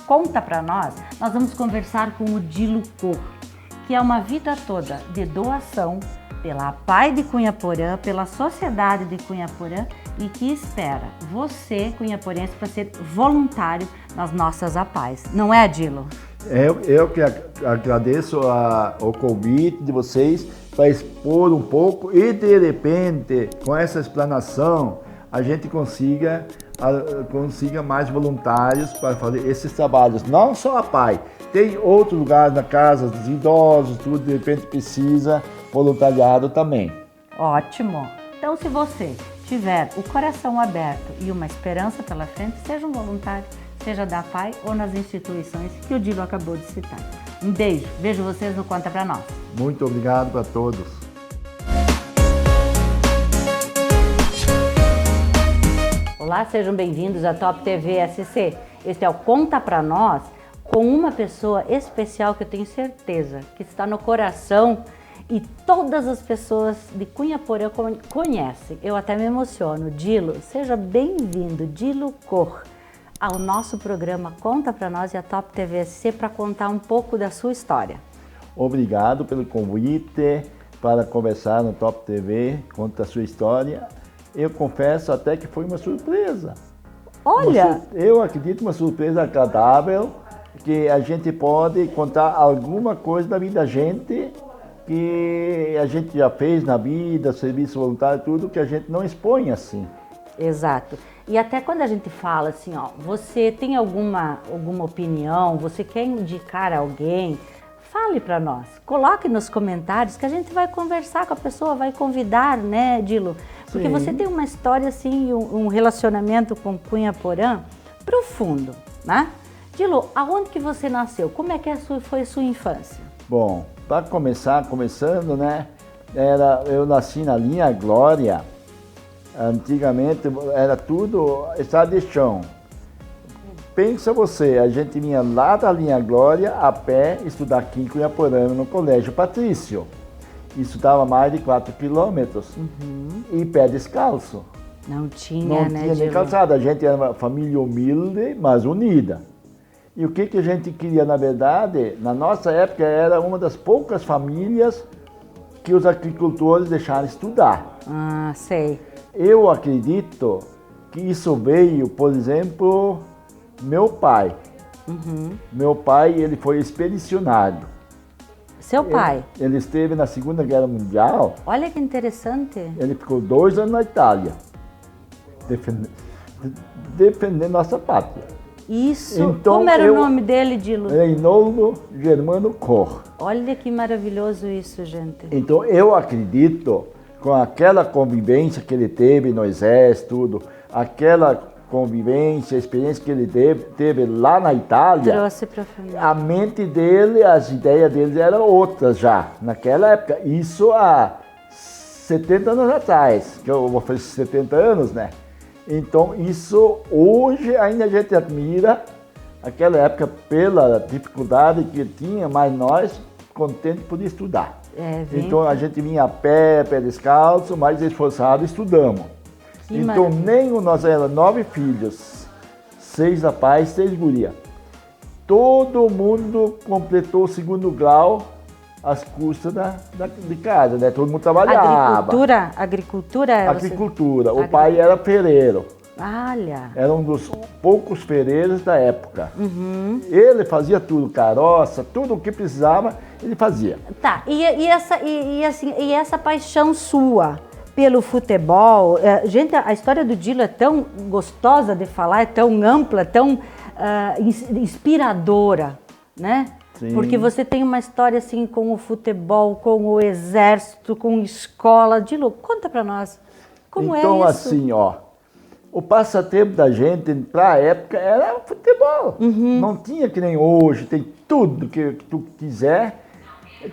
Conta para nós vamos conversar com o Dilo Cor, que é uma vida toda de doação pela APAE de Cunhaporã, pela Sociedade de Cunhaporã e que espera você, cunhaporense, para ser voluntário nas nossas APAEs. Não é, Dilo? Eu que agradeço o convite de vocês para expor um pouco e, de repente, com essa explanação, a gente consiga mais voluntários para fazer esses trabalhos. Não só a APAE, tem outros lugares na casa dos idosos, tudo, de repente precisa voluntariado também. Ótimo! Então, se você tiver o coração aberto e uma esperança pela frente, seja um voluntário, seja da APAE ou nas instituições que o Dilo acabou de citar. Um beijo, vejo vocês no Conta Pra Nós. Muito obrigado para todos. Olá, sejam bem-vindos à Top TV SC. Este é o Conta Pra Nós com uma pessoa especial que eu tenho certeza que está no coração e todas as pessoas de Cunhaporã conhecem. Eu até me emociono. Dilo, seja bem-vindo, Dilo Cor, ao nosso programa Conta Pra Nós e a Top TV SC para contar um pouco da sua história. Obrigado pelo convite para conversar no Top TV, conta a sua história. Eu confesso até que foi uma surpresa. Olha! Eu acredito uma surpresa agradável, que a gente pode contar alguma coisa da vida da gente, que a gente já fez na vida, serviço voluntário, tudo que a gente não expõe assim. Exato. E até quando a gente fala assim, ó, você tem alguma opinião, você quer indicar alguém, fale para nós, coloque nos comentários que a gente vai conversar com a pessoa, vai convidar, né, Dilo? Porque você tem uma história assim, um relacionamento com Cunhaporã profundo, né? Dilo, aonde que você nasceu? Como é que foi a sua infância? Bom, para começando, né, eu nasci na linha Glória. Antigamente era tudo estrada de chão. Pensa você, a gente vinha lá da linha Glória a pé estudar aqui em Cunhaporã, no Colégio Patrício. Isso dava mais de 4 quilômetros e pé descalço. Não tinha, né, nem calçada. A gente era uma família humilde, mas unida. E o que a gente queria, na verdade, na nossa época, era uma das poucas famílias que os agricultores deixaram estudar. Ah, sei. Eu acredito que isso veio, por exemplo, meu pai. Meu pai, ele foi expedicionário. Seu pai? Ele esteve na Segunda Guerra Mundial. Olha que interessante. Ele ficou 2 anos na Itália, defendendo nossa pátria. Isso. Então, como era o nome dele, Dilo? Reinaldo Germano Cor. Olha que maravilhoso isso, gente. Então eu acredito, com aquela convivência que ele teve no exército, tudo, aquela convivência, a experiência que ele teve lá na Itália, trouxe para a família. A mente dele, as ideias dele eram outras já, naquela época. Isso há 70 anos atrás, que eu vou fazer 70 anos, né? Então isso hoje ainda a gente admira, aquela época pela dificuldade que tinha, mas nós contentes por estudar. Então a gente vinha a pé descalço, mas esforçado, estudamos. Então nós éramos 9 filhos, 6 rapazes, 6 gurias. Todo mundo completou o 2º grau às custas de casa, né? Todo mundo trabalhava. Agricultura? Agricultura. O pai era ferreiro. Olha. Era um dos poucos ferreiros da época. Ele fazia tudo, caroça, tudo o que precisava, ele fazia. Tá, e essa paixão sua pelo futebol, gente, a história do Dilo é tão gostosa de falar, é tão ampla, tão inspiradora, né? Sim. Porque você tem uma história assim com o futebol, com o exército, com escola. Dilo, conta pra nós, como é isso? Então assim, ó, o passatempo da gente pra a época era futebol. Não tinha que nem hoje, tem tudo que tu quiser.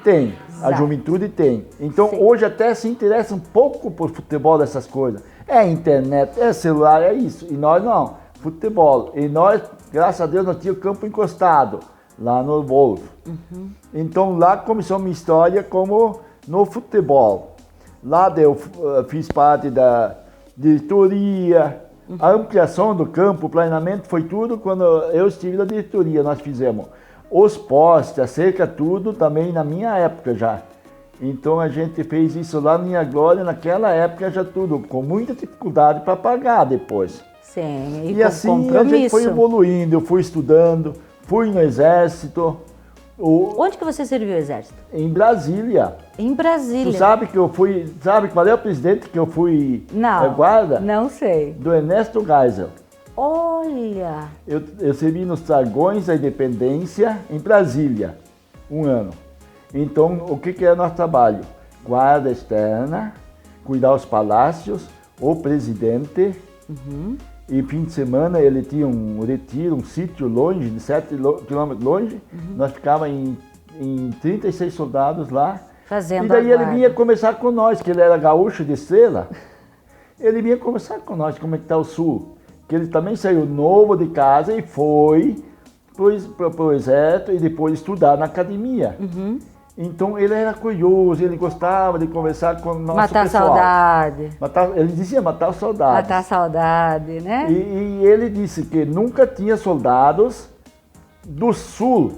Tem, a juventude tem. Então hoje até se interessa um pouco por futebol, dessas coisas. É internet, é celular, é isso. E nós não, futebol. E nós, graças a Deus, nós tínhamos o campo encostado, lá no Wolf. Então lá começou a minha história como no futebol. Lá eu fiz parte da diretoria, A ampliação do campo, o planeamento foi tudo quando eu estive na diretoria, nós fizemos os postes, a cerca, tudo também na minha época já. Então a gente fez isso lá na Minha Glória, naquela época já tudo, com muita dificuldade para pagar depois. Sim, E assim a gente foi evoluindo, eu fui estudando, fui no Exército. Onde que você serviu o Exército? Em Brasília. Em Brasília. Tu sabe que eu fui, sabe qual é o presidente que eu fui guarda? Não sei. Do Ernesto Geisel. Olha! Eu servi nos Dragões da Independência em Brasília, 1 ano. Então, o que é nosso trabalho? Guarda externa, cuidar os palácios, o presidente. E fim de semana ele tinha um retiro, um sítio longe, de 7 quilômetros longe. Nós ficávamos em 36 soldados lá. Fazendo e daí ele vinha conversar com nós, que ele era gaúcho de Estrela. Ele vinha conversar com nós, como é que está o Sul. Que ele também saiu novo de casa e foi para o Exército e depois estudar na academia. Então ele era curioso, ele gostava de conversar com o nosso matar pessoal. Saudade. Ele dizia matar a saudade. Matar a saudade, né? E ele disse que nunca tinha soldados do Sul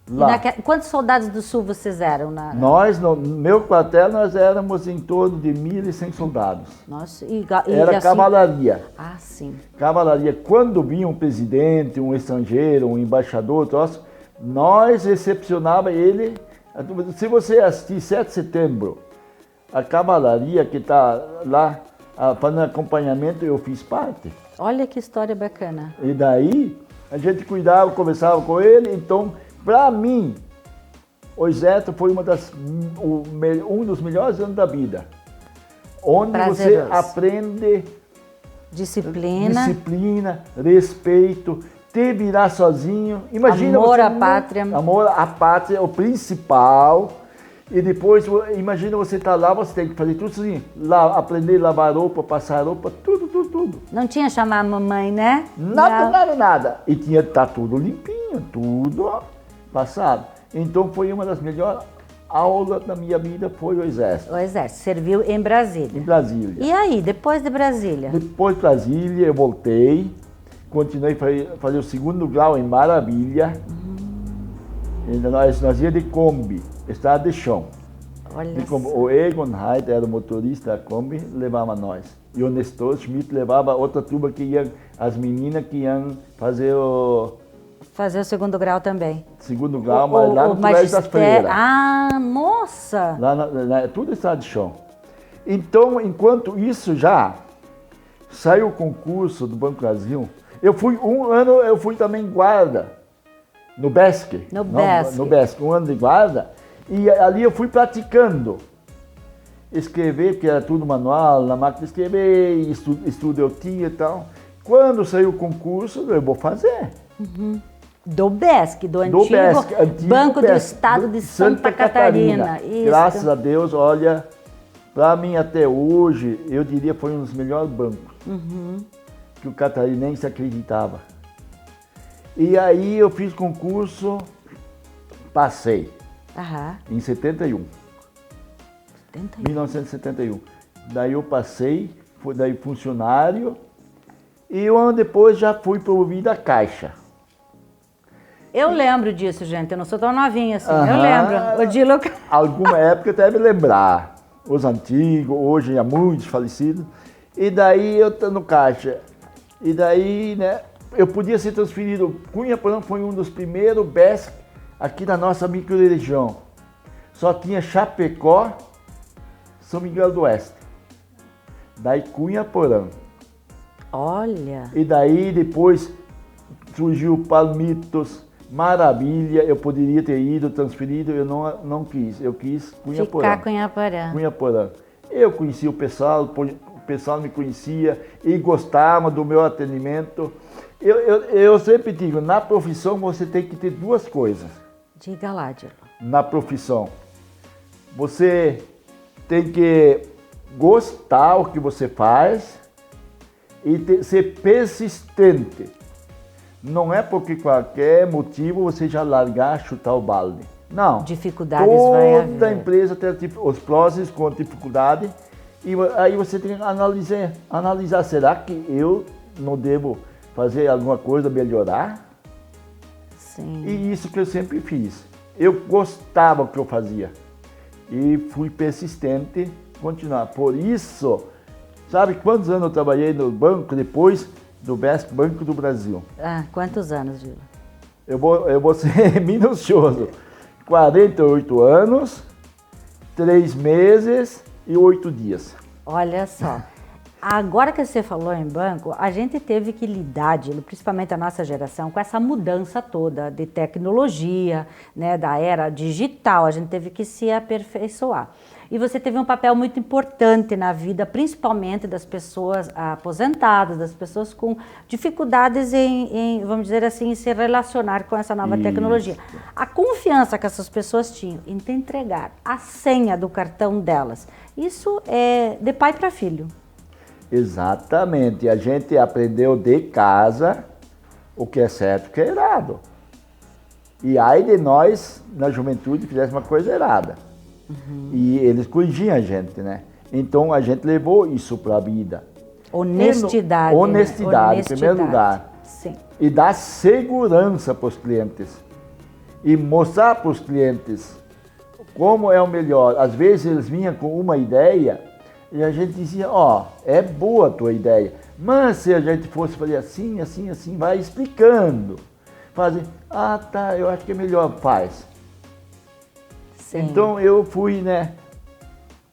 lá. Quantos soldados do Sul vocês eram? Nós, no meu quartel, nós éramos em torno de 1.100 soldados. Nossa, era assim... cavalaria. Ah, sim. Cavalaria. Quando vinha um presidente, um estrangeiro, um embaixador, nós recepcionava ele. Se você assistir 7 de setembro, a cavalaria que está lá fazendo acompanhamento, eu fiz parte. Olha que história bacana. E daí, a gente cuidava, conversava com ele. Então, para mim, o Exército foi um dos melhores anos da vida. Onde prazeroso. Você aprende disciplina, respeito, te virar sozinho. Imagina amor à pátria. Amor à pátria é o principal. E depois, imagina você estar lá, você tem que fazer tudo assim, aprender a lavar roupa, passar roupa, tudo. Não tinha chamar a mamãe, né? Nada. E tinha que estar tudo limpinho, tudo passado. Então foi uma das melhores aulas da minha vida, foi o Exército. O Exército, serviu em Brasília. Em Brasília. E aí, depois de Brasília? Depois de Brasília, eu voltei, continuei a fazer o 2º grau em Maravilha. Nós ia de Kombi, estrada de chão. Olha O Egon Heid era o motorista da Kombi, levava nós. E o Nestor Schmidt levava outra turma que ia, as meninas que iam fazer o 2º grau também. 2º grau, mas lá no Colégio das Freiras. Ah, nossa! Lá, tudo estrada de chão. Então, enquanto isso já saiu o concurso do Banco Brasil, eu fui 1 ano, eu fui também guarda no BESC. No BESC. 1 ano de guarda. E ali eu fui praticando. Escrever, que era tudo manual, na máquina de escrever, estudo eu tinha e tal. Quando saiu o concurso, eu vou fazer. Do BESC, do antigo Banco do Estado de Santa Catarina. Isso. Graças a Deus, olha, para mim até hoje, eu diria foi um dos melhores bancos que o catarinense acreditava. E aí eu fiz concurso, passei em 71. 1971. Daí eu passei, fui daí funcionário e 1 ano depois já fui promovido à Caixa. Eu lembro disso, gente. Eu não sou tão novinha assim. Eu lembro. O Dilo... Alguma época deve lembrar. Os antigos, hoje há muitos falecidos. E daí eu tô no Caixa. E daí, né, eu podia ser transferido. Cunha Porã foi um dos primeiros BESC aqui da nossa microrregião. Só tinha Chapecó, São Miguel do Oeste. Daí Cunha Porã. Olha. E daí depois surgiu Palmitos, Maravilha, eu poderia ter ido, transferido, eu não quis. Eu quis Cunha Porã. Ficar Cunha Porã. Eu conhecia o pessoal me conhecia e gostava do meu atendimento. Eu sempre digo, na profissão você tem que ter 2 coisas. Diga lá, Dilo. Na profissão. Você tem que gostar do que você faz e ser persistente. Não é porque qualquer motivo você já largar, chutar o balde. Não. Dificuldades vai haver. Toda empresa tem os prós com dificuldade E aí você tem que analisar, será que eu não devo fazer alguma coisa, melhorar? Sim. E isso que eu sempre fiz. Eu gostava do que eu fazia. E fui persistente, continuar. Por isso, sabe quantos anos eu trabalhei no banco depois do Banco do Brasil? Ah, quantos anos, Dilo? Eu vou ser minucioso. 48 anos, 3 meses e 8 dias. Olha só. Agora que você falou em banco, a gente teve que lidar, Dilo, principalmente a nossa geração, com essa mudança toda de tecnologia, né, da era digital. A gente teve que se aperfeiçoar. E você teve um papel muito importante na vida, principalmente das pessoas aposentadas, das pessoas com dificuldades vamos dizer assim, em se relacionar com essa nova tecnologia. A confiança que essas pessoas tinham em te entregar a senha do cartão delas, isso é de pai para filho. Exatamente. A gente aprendeu de casa o que é certo e o que é errado. E aí de nós, na juventude, fizesse uma coisa errada. E eles corrigiam a gente, né? Então a gente levou isso para a vida. Honestidade. Honestidade, em primeiro lugar. Sim. E dar segurança para os clientes. E mostrar para os clientes como é o melhor. Às vezes eles vinham com uma ideia e a gente dizia, ó, é boa a tua ideia. Mas se a gente fosse fazer assim, assim, assim, vai explicando. Fazer, tá, eu acho que é melhor, faz. Sim. Então eu fui, né,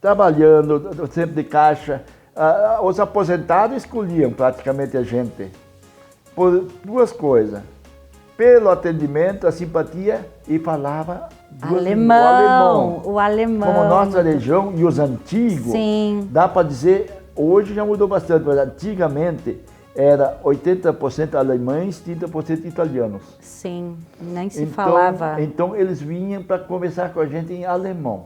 trabalhando sempre de caixa. Os aposentados escolhiam praticamente a gente por duas coisas. Pelo atendimento, a simpatia e falava o alemão. Como nossa região e os antigos, sim, dá para dizer, hoje já mudou bastante, mas antigamente era 80% alemães, 30% italianos. Sim, nem se falava. Então eles vinham para conversar com a gente em alemão.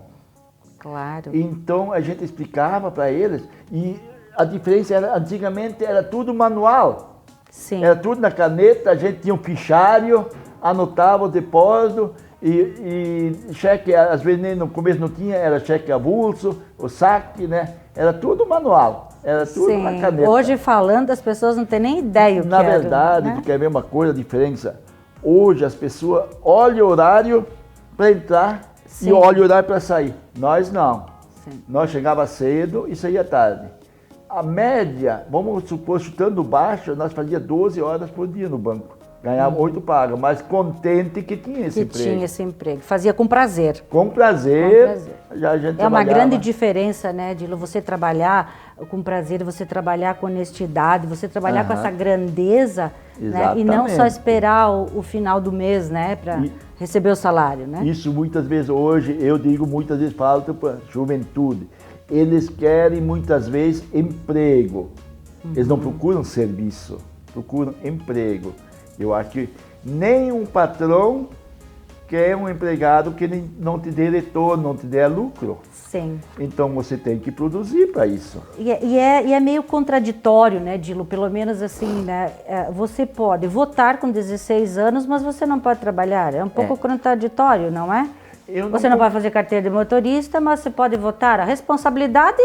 Claro. Então a gente explicava para eles e a diferença era, antigamente era tudo manual. Sim. Era tudo na caneta, a gente tinha um fichário, anotava o depósito e cheque, às vezes nem no começo não tinha, era cheque avulso, o saque, né? Era tudo manual, era tudo sim, na caneta. Hoje falando, as pessoas não têm nem ideia o que Na verdade, né? tu quer ver uma coisa, a diferença? Hoje as pessoas olham o horário para entrar sim, e olham o horário para sair. Nós não. Sim. Nós chegava cedo e saía tarde. A média, vamos supor, chutando baixo, nós fazíamos 12 horas por dia no banco. Ganhava 8 pagas, mas contente que tinha esse emprego. Tinha esse emprego. Fazia com prazer. Com prazer. Com prazer. Já a gente é uma trabalhava. grande diferença, né, Dilo? Você trabalhar com prazer, você trabalhar com honestidade, você trabalhar com essa grandeza, né? E não só esperar o final do mês, né, para receber o salário, né? Isso muitas vezes hoje, eu digo muitas vezes, falo para a juventude, eles querem muitas vezes emprego. Eles não procuram serviço, procuram emprego. Eu acho que nenhum patrão quer um empregado que não te dê retorno, não te dê lucro. Sim. Então você tem que produzir para isso. E é meio contraditório, né, Dilo? Pelo menos assim, né? Você pode votar com 16 anos, mas você não pode trabalhar. É um pouco contraditório, não é? Você não pode fazer carteira de motorista, mas você pode votar. A responsabilidade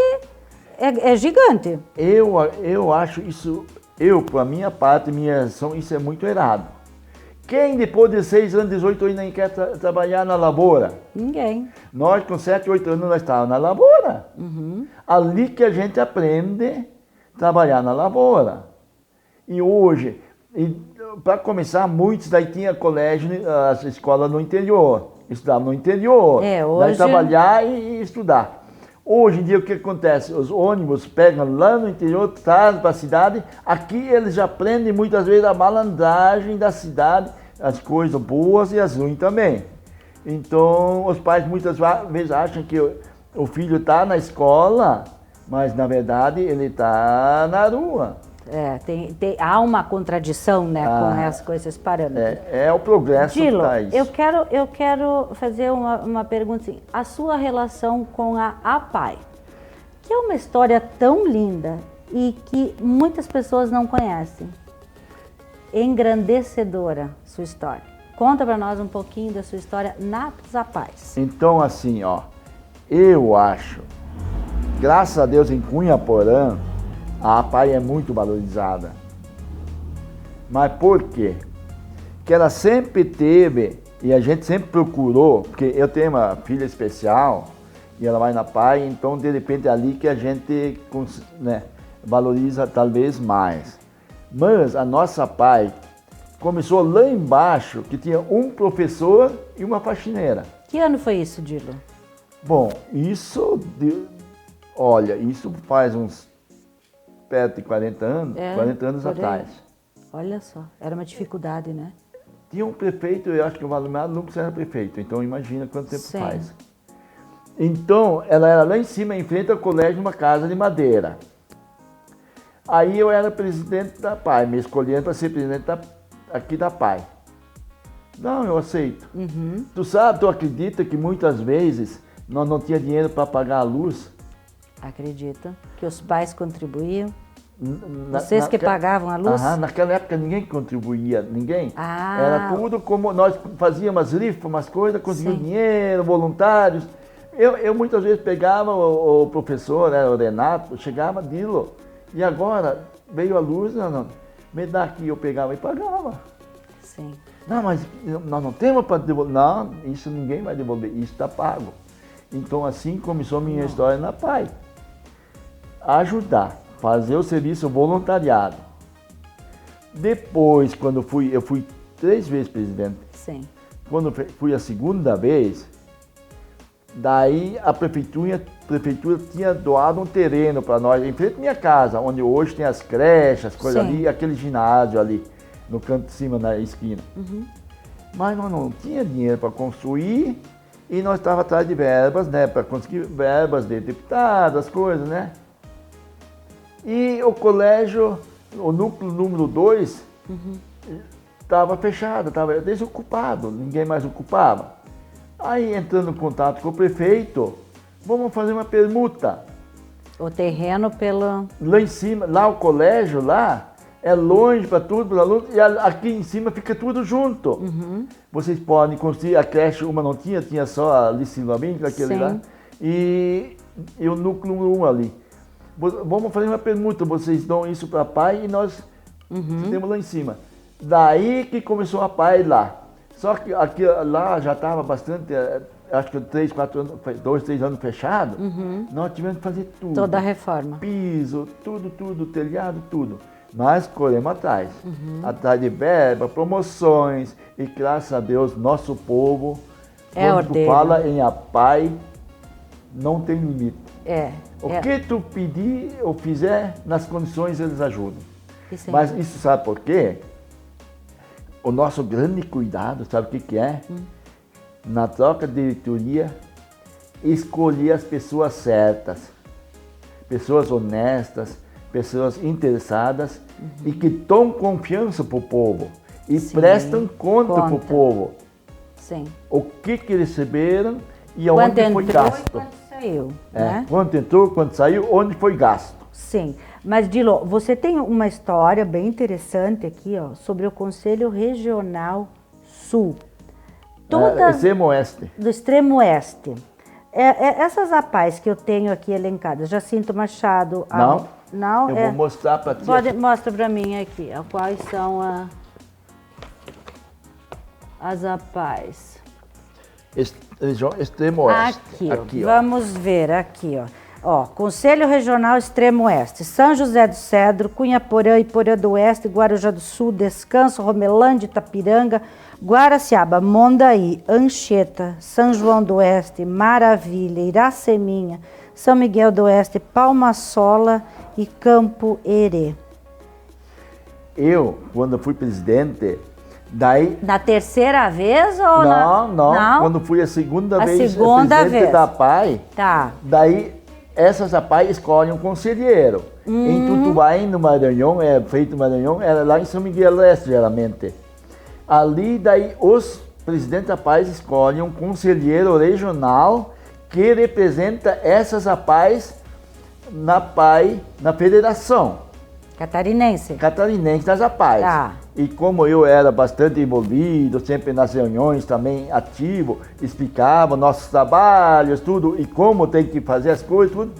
é gigante. Eu acho isso, por minha parte, minha ação, isso é muito errado. Quem depois de 6 anos, 18 anos, nem quer trabalhar na lavoura? Ninguém. Nós, com 7, 8 anos, nós estávamos na lavoura. Ali que a gente aprende a trabalhar na lavoura. E hoje, para começar, muitos daí tinham colégio, as escolas no interior. Estudavam no interior. Daí trabalhar e estudar. Hoje em dia, o que acontece? Os ônibus pegam lá no interior, trazem para a cidade. Aqui eles já aprendem muitas vezes a malandragem da cidade, as coisas boas e as ruins também. Então, os pais muitas vezes acham que o filho está na escola, mas na verdade ele está na rua. Há uma contradição, né, com as coisas parando. É o progresso que traz. Eu quero fazer uma pergunta assim. A sua relação com a APAE, que é uma história tão linda e que muitas pessoas não conhecem. Engrandecedora sua história. Conta para nós um pouquinho da sua história nas APAEs. Então, assim, ó, eu acho graças a Deus, em Cunhaporã, a APAI é muito valorizada. Mas por quê? Que ela sempre teve, e a gente sempre procurou, porque eu tenho uma filha especial, e ela vai na APAI, então de repente é ali que a gente, né, valoriza talvez mais. Mas a nossa APAI começou lá embaixo, que tinha um professor e uma faxineira. Que ano foi isso, Dilo? Bom, olha, isso faz uns perto de 40 anos, 40 anos atrás. Olha só, era uma dificuldade, né? Tinha um prefeito, eu acho que o Valdemar Lucas era prefeito, então imagina quanto tempo faz. Então, ela era lá em cima, em frente ao colégio, numa casa de madeira. Aí eu era presidente da APAI, me escolhendo para ser presidente aqui da APAI. Não, eu aceito. Uhum. Tu acredita que muitas vezes nós não tínhamos dinheiro para pagar a luz? Acredito. Que os pais contribuíam? Vocês que pagavam a luz? Naquela época ninguém contribuía, ninguém. Ah. Era tudo como nós fazíamos rifas, umas coisas, conseguíamos dinheiro, voluntários. Eu muitas vezes pegava o professor, o Renato, chegava, Dilo, e agora veio a luz, não, me dá aqui, eu pegava e pagava. Sim. Não, mas nós não temos para devolver. Não, isso ninguém vai devolver, isso está pago. Então assim começou a minha história na APAI. Ajudar, fazer o serviço voluntariado. Depois, quando eu fui 3 vezes presidente. Sim. Quando fui a segunda vez, daí a prefeitura tinha doado um terreno para nós, em frente à minha casa, onde hoje tem as creches, as coisas ali, aquele ginásio ali, no canto de cima, na esquina. Uhum. Mas nós não tinha dinheiro para construir e nós estávamos atrás de verbas, né, para conseguir verbas de deputado, as coisas, né? E o colégio, o núcleo número 2, estava fechado, estava desocupado, ninguém mais ocupava. Aí entrando em contato com o prefeito, vamos fazer uma permuta. O terreno pelo... Lá em cima, lá o colégio, lá, é longe para tudo, para os alunos, e aqui em cima fica tudo junto. Uhum. Vocês podem construir, a creche uma não tinha só a Licilvamento, aquele lá, e o núcleo 1 ali. Vamos fazer uma permuta, vocês dão isso para a APAI e nós temos lá em cima. Daí que começou a APAI lá. Só que aqui, lá já estava bastante, acho que 3, 4 anos, 2, 3 anos fechado, nós tivemos que fazer tudo. Toda a reforma. Piso, tudo, telhado, tudo. Nós corremos atrás. Atrás de verba, promoções, e graças a Deus, nosso povo, quando tu fala em APAI, não tem limite. O que tu pedir ou fizer, nas condições eles ajudam. Mas isso sabe por quê? O nosso grande cuidado, sabe o que é? Na troca de diretoria, escolher as pessoas certas, pessoas honestas, pessoas interessadas e que dão confiança para o povo e prestam conta para o povo. Sim. O que receberam e aonde foi gasto. Quando saiu, né? Quanto entrou, quanto saiu, onde foi gasto. Sim, mas Dilo, você tem uma história bem interessante aqui, ó, sobre o Conselho Regional Sul. Extremo Oeste. Do Extremo Oeste. Essas APAIs que eu tenho aqui elencadas, Jacinto Machado... Não, eu vou mostrar para ti. Mostra para mim aqui, ó, quais são as APAIs. Extremo Oeste. Aqui, vamos ver aqui, ó. Conselho Regional Extremo Oeste, São José do Cedro, Cunhaporã, Iporã do Oeste, Guarujá do Sul, Descanso, Romelândia, Itapiranga, Guaraciaba, Mondaí, Anchieta, São João do Oeste, Maravilha, Iraceminha, São Miguel do Oeste, Palma-Sola e Campo Herê. Eu, quando fui presidente, daí... Na terceira vez ou não? Quando fui a segunda vez presidente da APAI, daí essas APAI escolhem um conselheiro. Em Tutubaí, no Maranhão, feito no Maranhão, era lá em São Miguel do Oeste, geralmente. Ali, daí, os presidentes da APAI escolhem um conselheiro regional que representa essas APAIs na APAI, na federação. Catarinense das APAIs. E como eu era bastante envolvido, sempre nas reuniões também ativo, explicava nossos trabalhos, tudo, e como tem que fazer as coisas, tudo,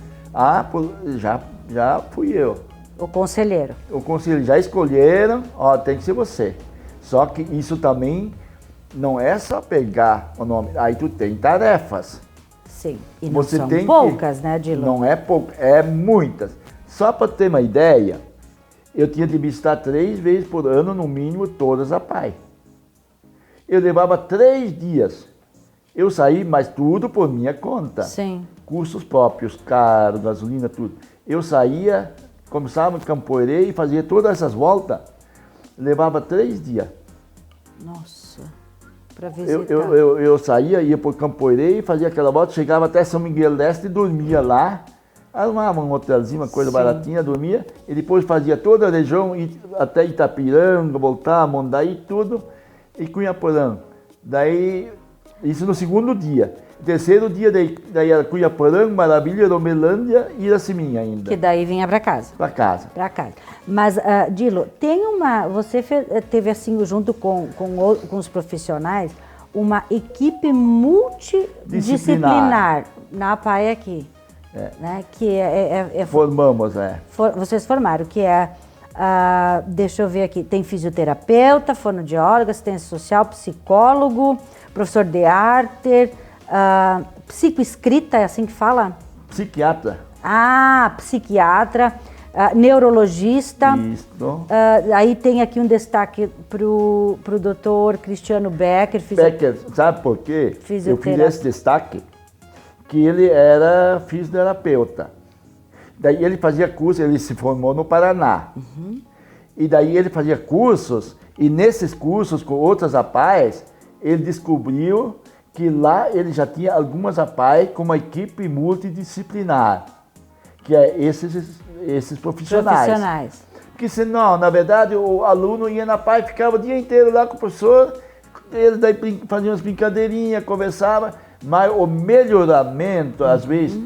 Já fui eu. O conselheiro. O conselho já escolheram, ó, tem que ser você. Só que isso também não é só pegar o nome, aí tu tem tarefas. Sim, e não Você são tem poucas, que, né, Dilo? Não é pouco, é muitas. Só para ter uma ideia, eu tinha de visitar 3 vezes por ano, no mínimo, todas a PAI. Eu levava 3 dias. Eu saí, mas tudo por minha conta. Sim. Custos próprios, caro, gasolina, tudo. Eu saía, começava em Campoerê e fazia todas essas voltas. Levava 3 dias. Nossa, para visitar. Eu saía, ia por Campoerê e fazia aquela volta, chegava até São Miguel Leste e dormia lá. Arrumava um hotelzinho, uma coisa baratinha, dormia. E depois fazia toda a região, até Itapiranga, voltar, Mondaí, tudo. E Cunhaporã. Daí, isso no segundo dia. Terceiro dia, daí era Cunhaporã, Maravilha, Romelândia e Iraceminha ainda. Que daí vinha para casa. Para casa. Para casa. Mas, Dilo, você teve assim, junto com os profissionais, uma equipe multidisciplinar na PAI aqui. Né? Que Formamos, vocês formaram, que deixa eu ver aqui, tem fisioterapeuta, fonoaudióloga, assistência social, psicólogo, professor de arte, psicoescrita, é assim que fala? Psiquiatra. Psiquiatra, neurologista. Isso. Aí tem aqui um destaque pro doutor Cristiano Becker. Becker, sabe por quê? Eu fiz esse destaque, que ele era fisioterapeuta. Daí ele fazia curso, ele se formou no Paraná. E daí ele fazia cursos, e nesses cursos com outras APAES, ele descobriu que lá ele já tinha algumas APAES com uma equipe multidisciplinar, que é esses profissionais. Porque senão, na verdade, o aluno ia na PAI, ficava o dia inteiro lá com o professor, eles daí faziam umas brincadeirinhas, conversavam, mas o melhoramento, às vezes,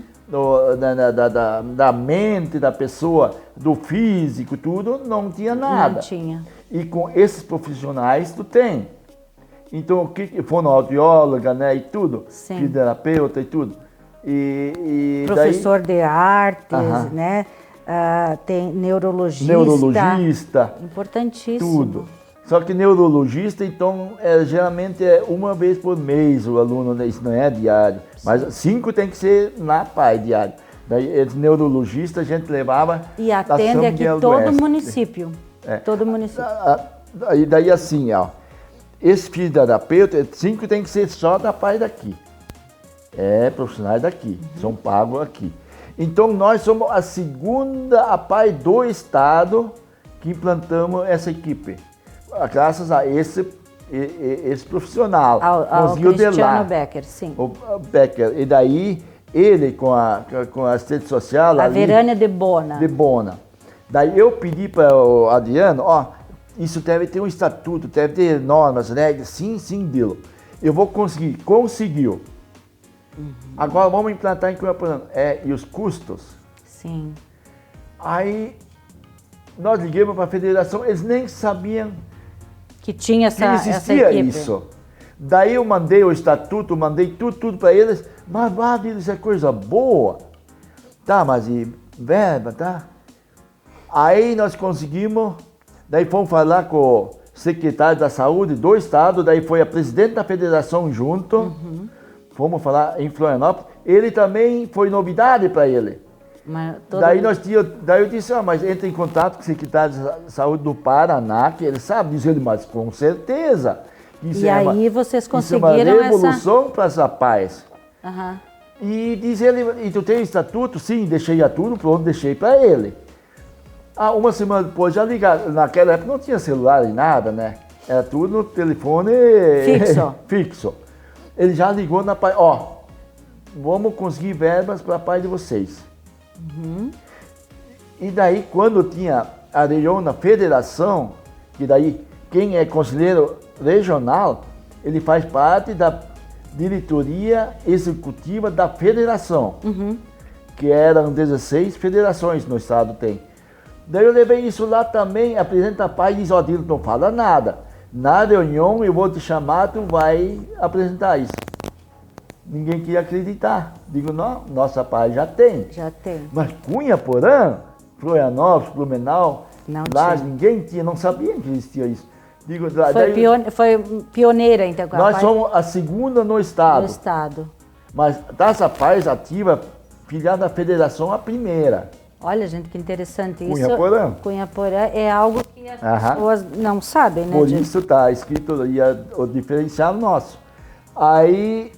da mente da pessoa, do físico, tudo, não tinha nada. Não tinha. E com esses profissionais, tu tem. Então, o que fonoaudióloga, né, e tudo, fisioterapeuta e tudo. Professor de artes, né? Tem neurologista. Importantíssimo. Tudo. Só que neurologista, então, geralmente é uma vez por mês o aluno, né? Isso não é diário. Mas 5 tem que ser na PAI diário. Daí, esse neurologista a gente levava. E atende aqui todo o município. Todo município. Daí assim, ó. Esse fisioterapeuta, 5 tem que ser só da PAI daqui. Profissionais daqui, são pagos aqui. Então nós somos a segunda APAE do estado que implantamos essa equipe. Graças a esse profissional. Ao Cristiano Becker, sim. O Becker. E daí ele com a assistente social. A Verânia de Bona. Daí eu pedi para o Adriano, isso deve ter um estatuto, deve ter normas, regras. Sim, Dilo. Eu vou conseguir. Conseguiu. Agora vamos implantar em Cunhaporã. E os custos? Sim. Aí nós ligamos para a federação, eles nem sabiam que tinha que existia isso. Daí eu mandei o estatuto, mandei tudo para eles, mas isso é coisa boa. Tá, mas e verba, tá? Aí nós conseguimos, daí fomos falar com o secretário da saúde do estado, daí foi a presidente da federação junto. Fomos falar em Florianópolis, ele também foi novidade para ele. Daí eu disse, mas entra em contato com o secretário de saúde do Paraná, que ele sabe, diz ele, mas com certeza. E aí vocês conseguiram isso é uma revolução para as APAES. E diz ele, e tu tem estatuto? Sim, deixei tudo pronto, deixei para ele. Uma semana depois já ligaram, naquela época não tinha celular nem nada, né? Era tudo no telefone fixo. Ele já ligou na PAI, vamos conseguir verbas para a PAI de vocês. E daí, quando tinha a região na federação, que daí quem é conselheiro regional, ele faz parte da diretoria executiva da federação, que eram 16 federações no estado tem. Daí eu levei isso lá também, apresenta a PAI e diz, Dilo, não fala nada. Na reunião eu vou te chamar, tu vai apresentar isso. ninguém queria acreditar. Digo, não, nossa pai já tem. Já tem. Mas Cunha, Porã, Florianópolis, Blumenau, Não lá tinha. ninguém tinha, não sabia que existia isso. Digo, Foi pioneira, então, com a nós pai somos a segunda no do estado, estado. mas dessa paz ativa, filiada da federação, a primeira. Olha, gente, que interessante isso. Cunha Porã. Cunha Porã é algo que as Aham. pessoas não sabem, né? Por Diego? isso está escrito aí o diferencial nosso. Aí,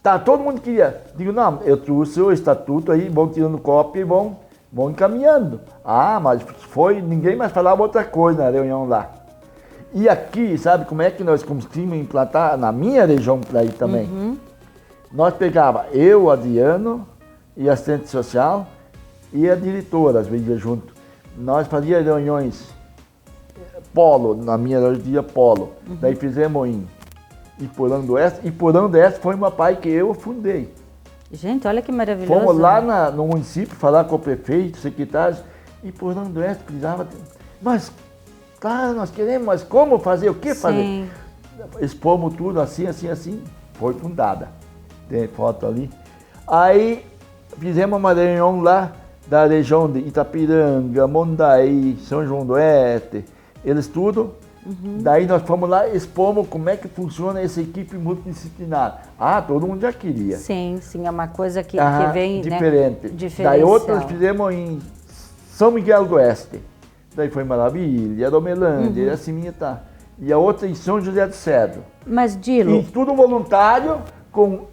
tá, todo mundo queria. Digo, não, eu trouxe o estatuto aí, vão tirando cópia e vão encaminhando. Ah, mas ninguém mais falava outra coisa na reunião lá. E aqui, sabe como é que nós conseguimos implantar na minha região daí também? Nós pegava eu, Adriano, e assistente social, e a diretora, às vezes, junto. Nós fazíamos reuniões polo, na minha dia polo. Daí fizemos em Iporã do Oeste. Iporã do Oeste foi uma pai que eu fundei. Gente, olha que maravilhoso. Fomos lá no município falar com o prefeito, secretários. Iporã do Oeste precisava... Mas, claro, nós queremos, mas como fazer? O que fazer? Sim. Expomos tudo assim, assim, assim. Foi fundada. Tem foto ali. Aí fizemos uma reunião lá da região de Itapiranga, Mondaí, São João do Oeste, eles tudo. Daí nós fomos lá, expomos como é que funciona essa equipe multidisciplinar. Ah, todo mundo já queria. Sim, sim, é uma coisa que vem, diferente. né? Daí outra nós Diferencial. fizemos em São Miguel do Oeste. Daí foi Maravilha, Domelândia, assim tá. E a outra em São José do Cedro. Mas, Dilo, E tudo voluntário, com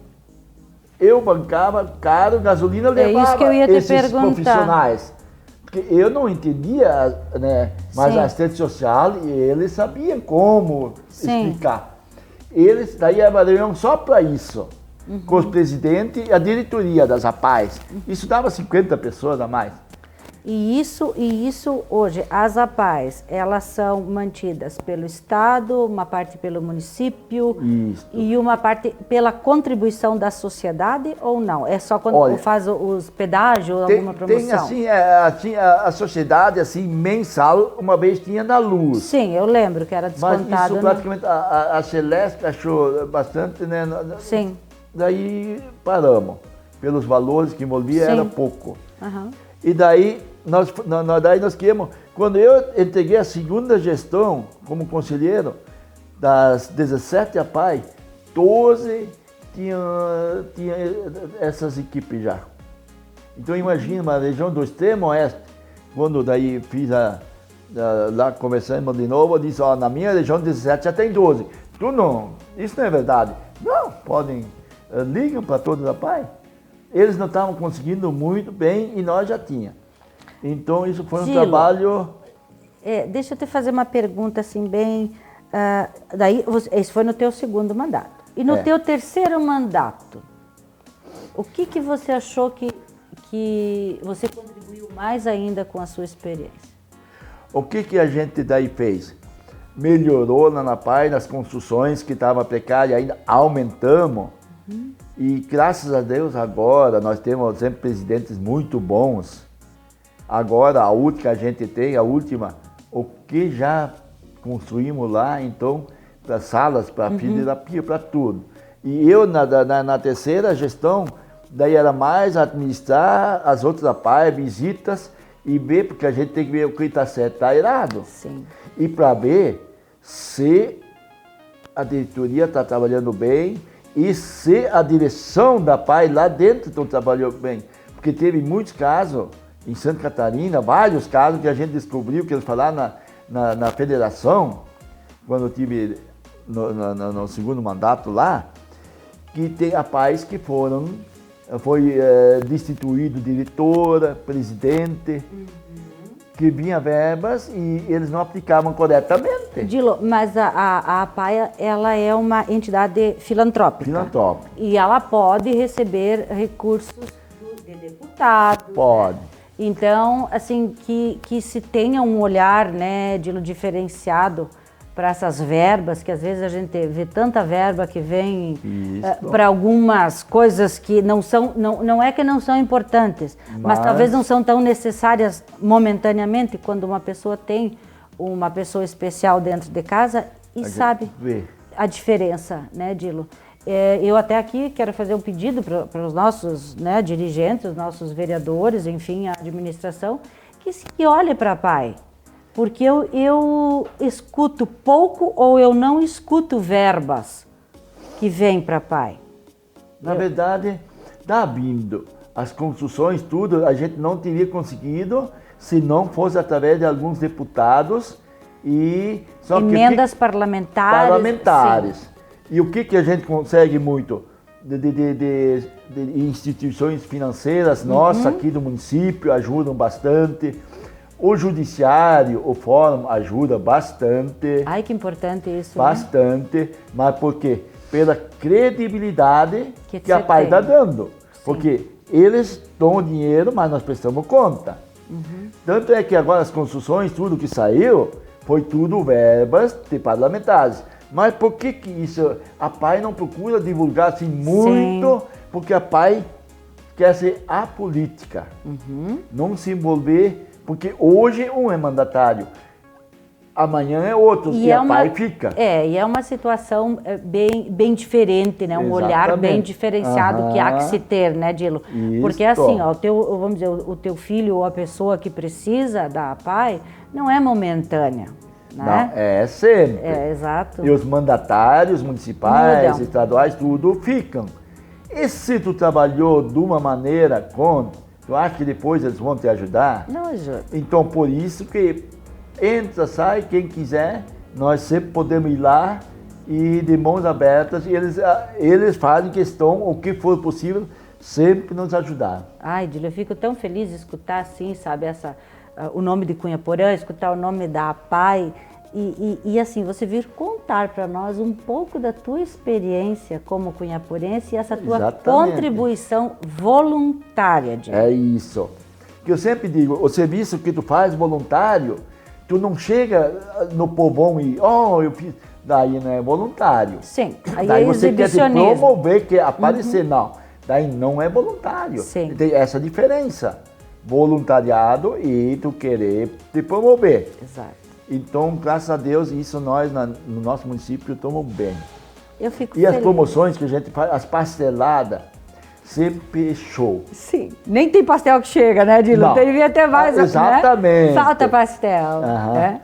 eu bancava caro, gasolina levava isso que eu ia te esses perguntar. profissionais. Porque eu não entendia, né? Mas Sim. a assistente social, eles sabiam como Sim. explicar. Eles, daí era uma reunião só para isso, com os presidentes e a diretoria das APAES. Isso dava 50 pessoas a mais. E isso hoje, as APAES, elas são mantidas pelo Estado, uma parte pelo município Isso. e uma parte pela contribuição da sociedade ou não? É só quando Olha, faz os pedágios ou alguma promoção? Tem assim, a sociedade assim, mensal, uma vez tinha na luz. Sim, eu lembro que era Mas descontado. isso praticamente a Celeste achou bastante, né? Sim. Daí paramos. Pelos valores que envolvia, Sim. era pouco. Aham. E daí nós queríamos, quando eu entreguei a segunda gestão como conselheiro, das 17 APAI, 12 tinha essas equipes já. Então imagina, uma região do extremo oeste, quando daí fiz lá conversamos de novo, eu disse, ó, na minha região 17 já tem 12. Tu não, isso não é verdade. Não, podem, ligam para todos os APAI. Eles não estavam conseguindo muito bem e nós já tínhamos. Então isso foi um Dilo, trabalho... deixa eu te fazer uma pergunta assim bem... esse foi no teu segundo mandato. E no teu terceiro mandato, o que você achou que você contribuiu mais ainda com a sua experiência? O que a gente daí fez? Melhorou na APAI, nas construções que estavam precárias, ainda aumentamos. E graças a Deus agora nós temos sempre presidentes muito bons. Agora a última que a gente tem, o que já construímos lá, então, para salas, para fisioterapia, para tudo. E eu na terceira gestão, daí era mais administrar as outras APAI, visitas e ver, porque a gente tem que ver o que está certo e está errado. Sim. E para ver se a diretoria está trabalhando bem e se a direção da APAI lá dentro está trabalhando bem. Porque teve muitos casos em Santa Catarina, vários casos que a gente descobriu, que eles falaram na federação, quando eu tive no segundo mandato lá, que tem APAIs que foi destituído diretora, presidente, que vinha verbas e eles não aplicavam corretamente. Dilo, mas a APAI, ela é uma entidade filantrópica. Filantrópica. E ela pode receber recursos de deputados. Pode. Então, assim, que se tenha um olhar, né, Dilo, diferenciado para essas verbas, que às vezes a gente vê tanta verba que vem para algumas coisas que não é que não são importantes, mas talvez não são tão necessárias momentaneamente quando uma pessoa tem uma pessoa especial dentro de casa e sabe a diferença, né, Dilo? eu até aqui quero fazer um pedido para os nossos, né, dirigentes, os nossos vereadores, enfim, a administração, que olhe para a PAI. Porque eu escuto pouco ou eu não escuto verbas que vêm para a PAI. Na verdade, está vindo. As construções, tudo, a gente não teria conseguido se não fosse através de alguns deputados e... Emendas parlamentares. Sim. E o que a gente consegue muito? De instituições financeiras nossas aqui do município ajudam bastante. O judiciário, o fórum ajuda bastante. Ai, que importante isso. Bastante. Né? Mas por quê? Pela credibilidade que a PAI está dando. Sim. Porque eles dão o dinheiro, mas nós prestamos conta. Tanto é que agora as construções, tudo que saiu, foi tudo verbas de parlamentares. Mas por que isso? A PAI não procura divulgar assim muito? Sim. Porque a PAI quer ser apolítica. Não se envolver, porque hoje um é mandatário, amanhã é outro, e a PAI fica. E é uma situação bem diferente, né? Um olhar bem diferenciado que há que se ter, né, Dilo? Isso. Porque assim, ó, vamos dizer, o teu filho ou a pessoa que precisa da PAI não é momentânea. Né? Não, é sempre. Exato. E os mandatários municipais, estaduais, tudo ficam. E se tu trabalhou de uma maneira tu acha que depois eles vão te ajudar? Não ajuda. Então, por isso que entra, sai, quem quiser, nós sempre podemos ir lá e de mãos abertas, e eles fazem questão, o que for possível, sempre nos ajudar. Ai, Dilo, eu fico tão feliz de escutar assim, sabe, o nome de Cunha Porã, escutar o nome da PAI e assim, você vir contar para nós um pouco da tua experiência como cunhaporense e essa tua contribuição voluntária, Dilo. É isso. Que eu sempre digo, o serviço que tu faz voluntário, tu não chega no povão e, eu fiz, daí não é voluntário. Sim, aí daí é você quer se promover, quer aparecer, não. Daí não é voluntário. Sim. Tem essa diferença. Voluntariado e tu querer te promover. Exato. Então, graças a Deus, isso nós no nosso município estamos bem. Eu fico feliz. E as promoções que a gente faz, as pasteladas, sempre show. Sim. Nem tem pastel que chega, né, Dilo? Não. Devia ter mais. Exatamente. Né? Falta pastel. Né?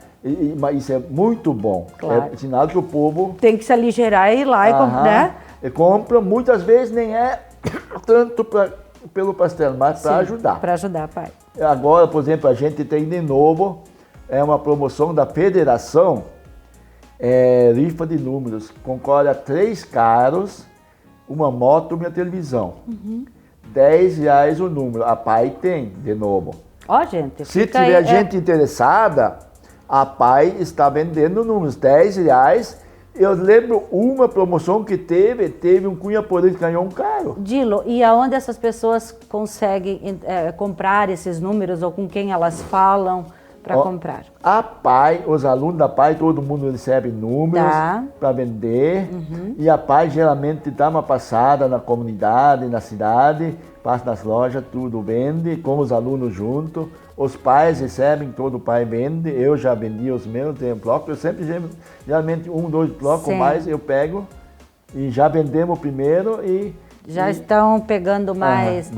Mas isso é muito bom. Claro. É sinal que o povo... Tem que se aligerar e ir lá e comprar, né? E compra, muitas vezes nem é tanto pelo pastel, mas para ajudar. Para ajudar, pai. Agora, por exemplo, a gente tem de novo, uma promoção da federação, rifa de números, concorre a 3 carros, uma moto e uma televisão. R$10 o número, a PAI tem de novo. Ó, gente. Se tiver gente interessada, a PAI está vendendo números, R$10. Eu lembro uma promoção que teve um Cunha Porã que ganhou um carro. Dilo, e aonde essas pessoas conseguem comprar esses números ou com quem elas falam para comprar? A PAI, os alunos da PAI, todo mundo recebe números para vender. E a PAI geralmente dá uma passada na comunidade, na cidade, passa nas lojas, tudo vende, com os alunos junto. Os pais recebem, todo pai vende. Eu já vendi os meus, tenho bloco. Eu sempre, geralmente, 1, 2 blocos mais eu pego e já vendemos o primeiro e... Já estão pegando mais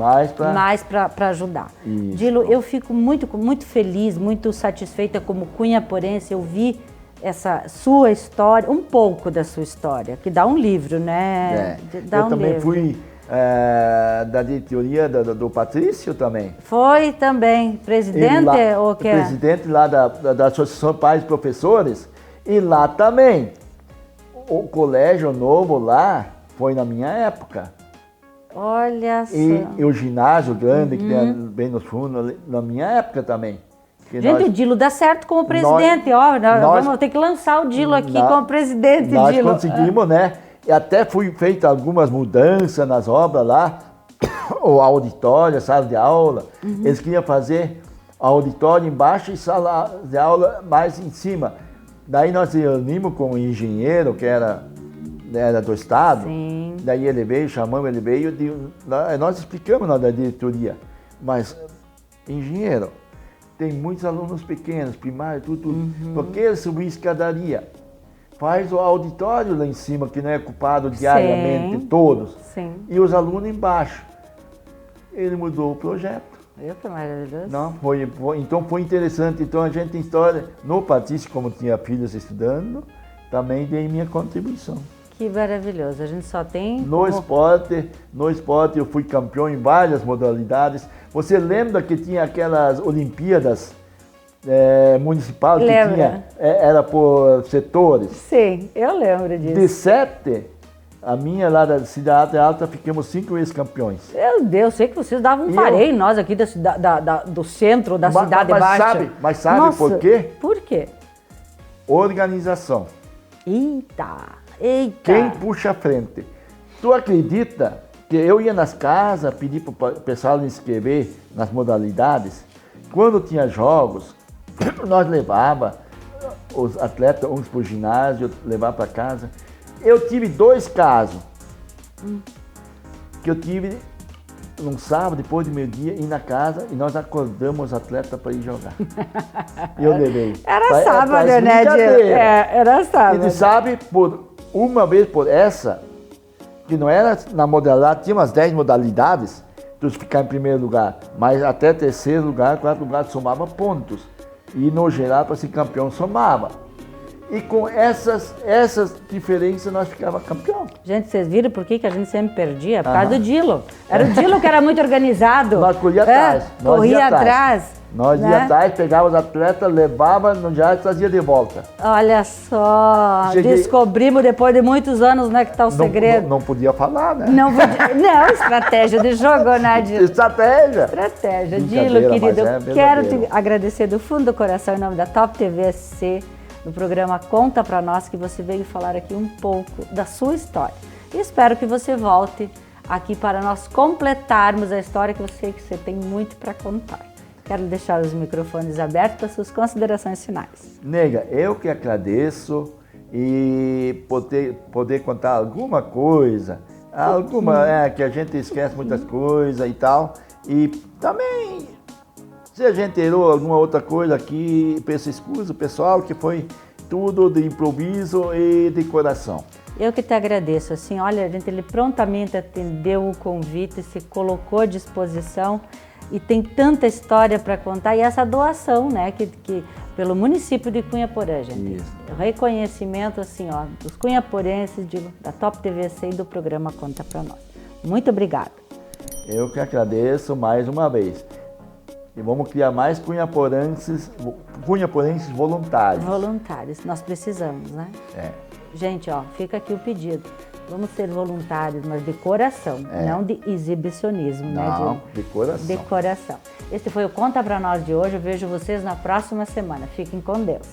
para ajudar. Isso. Dilo, eu fico muito feliz, muito satisfeita como cunhaporense. Eu vi essa sua história, um pouco da sua história, que dá um livro, né? Eu também fui da diretoria do Patrício também. Foi também, presidente? Presidente lá da Associação Pais e Professores. E lá também, o colégio novo lá foi na minha época. Olha só. E o ginásio grande, que tem bem no fundo, na minha época também. Gente, o Dilo dá certo como presidente, nós vamos ter que lançar o Dilo aqui como presidente, Nós Dilo. conseguimos, né? E até fui feita algumas mudanças nas obras lá, o auditório, a sala de aula. Eles queriam fazer auditório embaixo e sala de aula mais em cima. Daí nós reunimos com o engenheiro, que era do estado. Sim. Daí ele veio, chamamos, ele veio, nós explicamos na diretoria. Mas, engenheiro, tem muitos alunos pequenos, primário, tudo. Por que ele subiu escadaria? faz o auditório lá em cima, que não é ocupado diariamente, Sim. todos. Sim. E os alunos embaixo. Ele mudou o projeto. Eu que maravilhoso. Não, então foi interessante. Então a gente tem história. No Patrício, como tinha filhos estudando, também dei minha contribuição. Que maravilhoso. A gente só tem... No esporte eu fui campeão em várias modalidades. Você lembra que tinha aquelas Olimpíadas municipal que Lembra. tinha, era por setores? Sim, eu lembro disso. De 7, a minha lá da Cidade Alta, ficamos 5 ex-campeões. Meu Deus, sei que vocês davam um E pareio, nós aqui do centro da cidade baixa. Mas sabe Nossa, por quê? Por quê? Organização. Eita. Quem puxa a frente? Tu acredita que eu ia nas casas, pedir para o pessoal inscrever nas modalidades? Quando tinha jogos, nós levava os atletas, uns para o ginásio, levava para casa. Eu tive 2 casos. Que eu tive num sábado, depois do meio-dia, ir na casa e nós acordamos os atletas para ir jogar. Eu levei. Era sábado, né, Diego? Era sábado. E sabe, por uma vez por essa, que não era na modalidade, tinha umas 10 modalidades, tu ficar em primeiro lugar, mas até terceiro lugar, quarto lugar, somava pontos. E no geral, para ser campeão, somava. E com essas diferenças, nós ficava campeão. Gente, vocês viram por que a gente sempre perdia? Por causa do Dilo. Era o Dilo que era muito organizado. Nós corria atrás. Corria atrás. Nós né? ia atrás, pegava os atletas, levava no diário e trazia de volta. Olha só, Cheguei- descobrimos depois de muitos anos, né, que está o segredo. Não podia falar, né? Não, não, estratégia de jogo, né, Dilo? Estratégia. Estratégia. Brincadeira, Dilo, querido, mas é eu quero te verdadeiro. agradecer do fundo do coração, em nome da Top TV SC, no programa Conta Pra Nós, que você veio falar aqui um pouco da sua história. E espero que você volte aqui para nós completarmos a história, que eu sei que você tem muito para contar. Quero deixar os microfones abertos para suas considerações finais. Nega, eu que agradeço e poder contar alguma coisa, que a gente esquece muitas coisas e tal. E também, se a gente errou alguma outra coisa aqui, peço excusa, pessoal, que foi tudo de improviso e de coração. Eu que te agradeço, assim, olha, ele prontamente atendeu o convite, se colocou à disposição e tem tanta história para contar, e essa doação, né, que pelo município de Cunhaporã, gente. Isso. Reconhecimento, assim, ó, dos cunhaporenses, da Top TVC e do programa Conta Pra Nós. Muito obrigada. Eu que agradeço mais uma vez. E vamos criar mais cunhaporenses voluntários. Voluntários, nós precisamos, né? Gente, ó, fica aqui o pedido. Vamos ser voluntários, mas de coração, não de exibicionismo, né? Não, de coração. De coração. Esse foi o Conta Pra Nós de hoje. Eu vejo vocês na próxima semana. Fiquem com Deus.